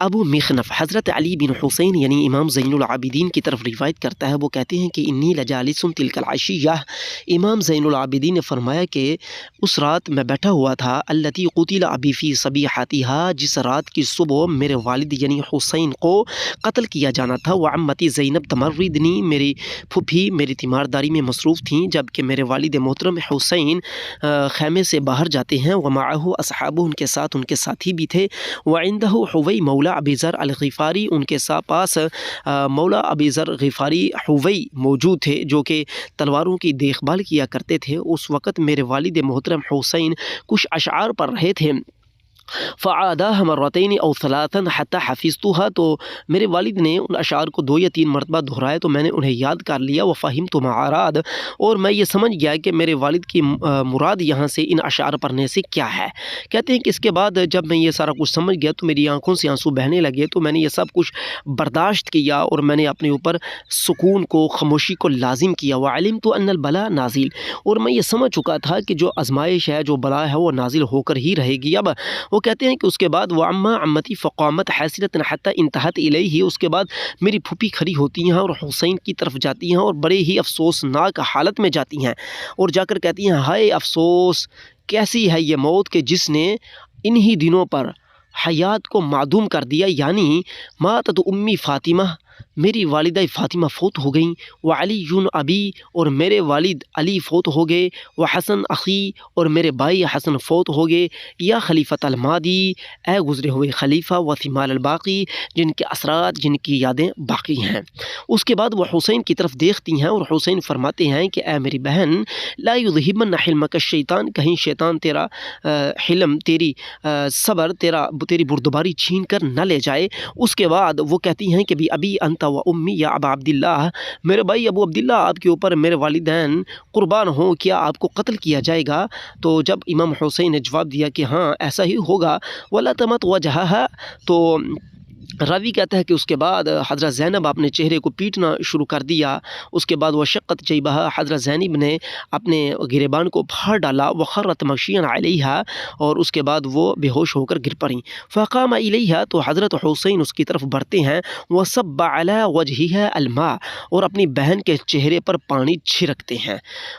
ابو مخنف حضرت علی بن حسین یعنی امام زین العابدین کی طرف روایت کرتا ہے، وہ کہتے ہیں کہ انی لجالس تلک العشیہ، امام زین العابدین نے فرمایا کہ اس رات میں بیٹھا ہوا تھا، التی قتل ابی فی صبیحتھا، جس رات کی صبح میرے والد یعنی حسین کو قتل کیا جانا تھا، وعمتی زینب تمردنی، میری پھوپھی میری تیمارداری میں مصروف تھیں، جبکہ میرے والد محترم حسین خیمے سے باہر جاتے ہیں، ومعہ اصحابہ، ان کے ساتھ ان کے ساتھی بھی تھے، وعندہ حوی مولا ابی ذر الغفاری، ان کے پاس مولا ابی ذر غفاری حوی موجود تھے جو کہ تلواروں کی دیکھ بھال کیا کرتے تھے۔ اس وقت میرے والد محترم حسین کچھ اشعار پڑھ رہے تھے، فعاداها مرتين او ثلاثا حتى حفظتها، تو میرے والد نے ان اشعار کو 2 یا 3 مرتبہ دہرایا تو میں نے انہیں یاد کر لیا، وفہمت ما اراد، اور میں یہ سمجھ گیا کہ میرے والد کی مراد یہاں سے ان اشعار پڑھنے سے کیا ہے۔ کہتے ہیں کہ اس کے بعد جب میں یہ سارا کچھ سمجھ گیا تو میری آنکھوں سے آنسو بہنے لگے، تو میں نے یہ سب کچھ برداشت کیا اور میں نے اپنے اوپر سکون کو، خاموشی کو لازم کیا، وعلمت ان البلاء نازل، اور میں یہ سمجھ چکا تھا کہ جو آزمائش ہے، جو بلا ہے، وہ نازل ہو کر ہی رہے گی۔ اب وہ کہتے ہیں کہ اس کے بعد وعما عمتی فقامت حسرۃ حتی انتہت الیہ، اس کے بعد میری پھوپھی کھڑی ہوتی ہیں اور حسین کی طرف جاتی ہیں اور بڑے ہی افسوسناک حالت میں جاتی ہیں اور جا کر کہتی ہیں، ہائے افسوس، کیسی ہے یہ موت کہ جس نے انہی دنوں پر حیات کو معدوم کر دیا، یعنی ماتت امی فاطمہ، میری والدہ فاطمہ فوت ہو گئیں، وعلی ابی، اور میرے والد علی فوت ہو گئے، وحسن اخی، اور میرے بھائی حسن فوت ہو گئے، یا خلیفۃ المادی، اے گزرے ہوئے خلیفہ، و ثمال الباقی، جن کے اثرات، جن کی یادیں باقی ہیں۔ اس کے بعد وہ حسین کی طرف دیکھتی ہیں اور حسین فرماتے ہیں کہ اے میری بہن، لا یذہبن حلمک الشیطان، کہیں شیطان تیرا حلم، تیری صبر، تیری بردباری چھین کر نہ لے جائے۔ اس کے بعد وہ کہتی ہیں کہ بھی ابی انت و امی یا ابا عبداللہ، میرے بھائی ابو عبداللہ، آپ کے اوپر میرے والدین قربان ہوں، کیا آپ کو قتل کیا جائے گا؟ تو جب امام حسین نے جواب دیا کہ ہاں ایسا ہی ہوگا، ولا تمت وجہہا، تو راوی کہتا ہے کہ اس کے بعد حضرت زینب اپنے چہرے کو پیٹنا شروع کر دیا، اس کے بعد وہ شقت جیبہا، حضرت زینب نے اپنے گریبان کو پھاڑ ڈالا، وخرت مغشیاً علیہا، اور اس کے بعد وہ بے ہوش ہو کر گر پڑیں، فقام الیہا، تو حضرت حسین اس کی طرف بڑھتے ہیں، وصب علی وجہہا الماء، اور اپنی بہن کے چہرے پر پانی چھڑکتے ہیں،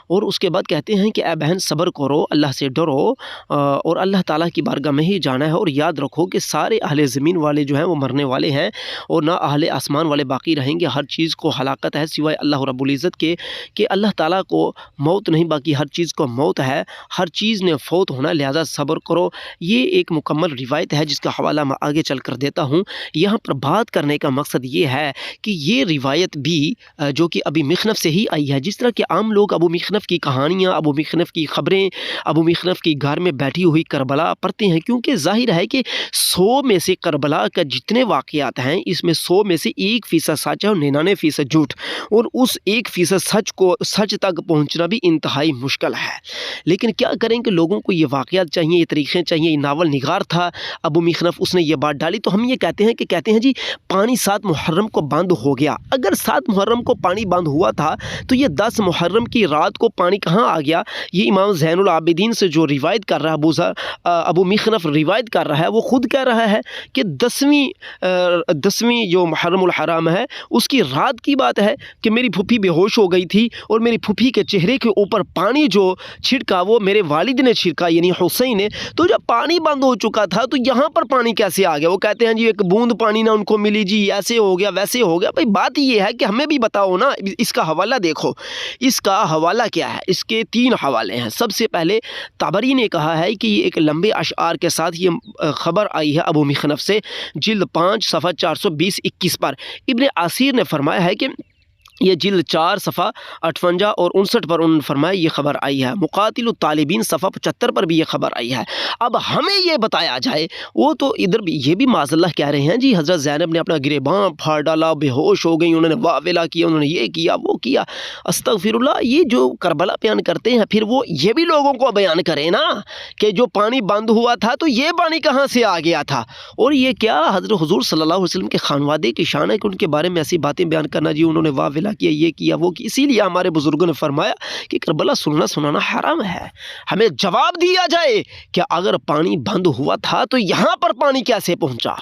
اور اس کے بعد کہتے ہیں کہ اے بہن صبر کرو، اللہ سے ڈرو، اور اللہ تعالیٰ کی بارگاہ میں ہی جانا ہے، اور یاد رکھو کہ سارے اہل زمین والے جو ہیں وہ مرنے والے ہیں اور نہ اہل آسمان والے باقی رہیں گے، ہر چیز کو ہلاکت ہے سوائے اللہ رب العزت کے، کہ اللہ تعالیٰ کو موت نہیں، باقی ہر چیز کو موت ہے، ہر چیز نے فوت ہونا، لہذا صبر کرو۔ یہ ایک مکمل روایت ہے جس کا حوالہ میں آگے چل کر دیتا ہوں۔ یہاں پر بات کرنے کا مقصد یہ ہے کہ یہ روایت بھی جو کہ ابو مخنف سے ہی آئی ہے، جس طرح کہ عام لوگ ابو مخنف کی کہانیاں، ابو مخنف کی خبریں، ابو مخنف کی گھر میں بیٹھی ہوئی کربلا پڑھتے ہیں، کیونکہ ظاہر ہے کہ 100 میں سے کربلا کا جتنے واقعات ہیں، اس میں 100 میں سے 1% سچ ہے اور 99% جھوٹ، اور اس 1% سچ تک پہنچنا بھی انتہائی مشکل ہے۔ لیکن کیا کریں کہ لوگوں کو یہ واقعات چاہیے، یہ طریقے چاہیے۔ یہ ناول نگار تھا ابو مخنف، اس نے یہ بات ڈالی، تو ہم یہ کہتے ہیں جی پانی 7 محرم کو بند ہو گیا۔ اگر 7 محرم کو پانی بند ہوا تھا تو یہ 10 محرم کی رات کو پانی کہاں آ گیا؟ یہ امام زین العابدین سے جو روایت کر رہا ہے ابو مخنف روایت کر رہا ہے، وہ خود کہہ رہا ہے کہ 10ویں جو محرم الحرام ہے اس کی رات کی بات ہے کہ میری پھوپھی بے ہوش ہو گئی تھی اور میری پھوپھی کے چہرے کے اوپر پانی جو چھڑکا وہ میرے والد نے چھڑکا، یعنی حسین نے۔ تو جب پانی بند ہو چکا تھا تو یہاں پر پانی کیسے آ گیا؟ وہ کہتے ہیں جی ایک بوند پانی نہ ان کو ملی، جی ایسے ہو گیا ویسے ہو گیا۔ بھائی بات یہ ہے کہ ہمیں بھی بتاؤ نا، اس کا حوالہ دیکھو۔ اس کا حوالہ کیا ہے؟ اس کے 3 حوالے ہیں۔ سب سے پہلے طبری نے کہا ہے کہ یہ ایک لمبے اشعار کے ساتھ یہ خبر آئی ہے ابو مخنف سے، جلد 5 صفحہ 420-21 پر۔ ابن عاصیر نے فرمایا ہے کہ یہ جلد 4 صفحہ 58 اور 59 پر انہوں نے فرمایا یہ خبر آئی ہے۔ مقاتل الطالبین صفحہ 75 پر بھی یہ خبر آئی ہے۔ اب ہمیں یہ بتایا جائے، وہ تو ادھر بھی یہ بھی معاذ اللہ کہہ رہے ہیں جی حضرت زینب نے اپنا گریباں پھاڑ ڈالا، بے ہوش ہو گئی، انہوں نے واویلا کیا، انہوں نے یہ کیا وہ کیا۔ استغفر اللہ، یہ جو کربلا بیان کرتے ہیں پھر وہ یہ بھی لوگوں کو بیان کریں نا کہ جو پانی بند ہوا تھا تو یہ پانی کہاں سے آ گیا تھا، اور یہ کیا حضرت حضور صلی اللہ علیہ وسلم کے خانوادے کی شان ہے کہ ان کے بارے میں ایسی باتیں بیان کرنا، جی انہوں نے واویلا کیا، یہ کیا وہ کیا۔ اسی لیے ہمارے بزرگوں نے فرمایا کہ کربلا سنانا حرام ہے۔ ہمیں جواب دیا جائے کہ اگر پانی بند ہوا تھا تو یہاں پر پانی کیسے پہنچا؟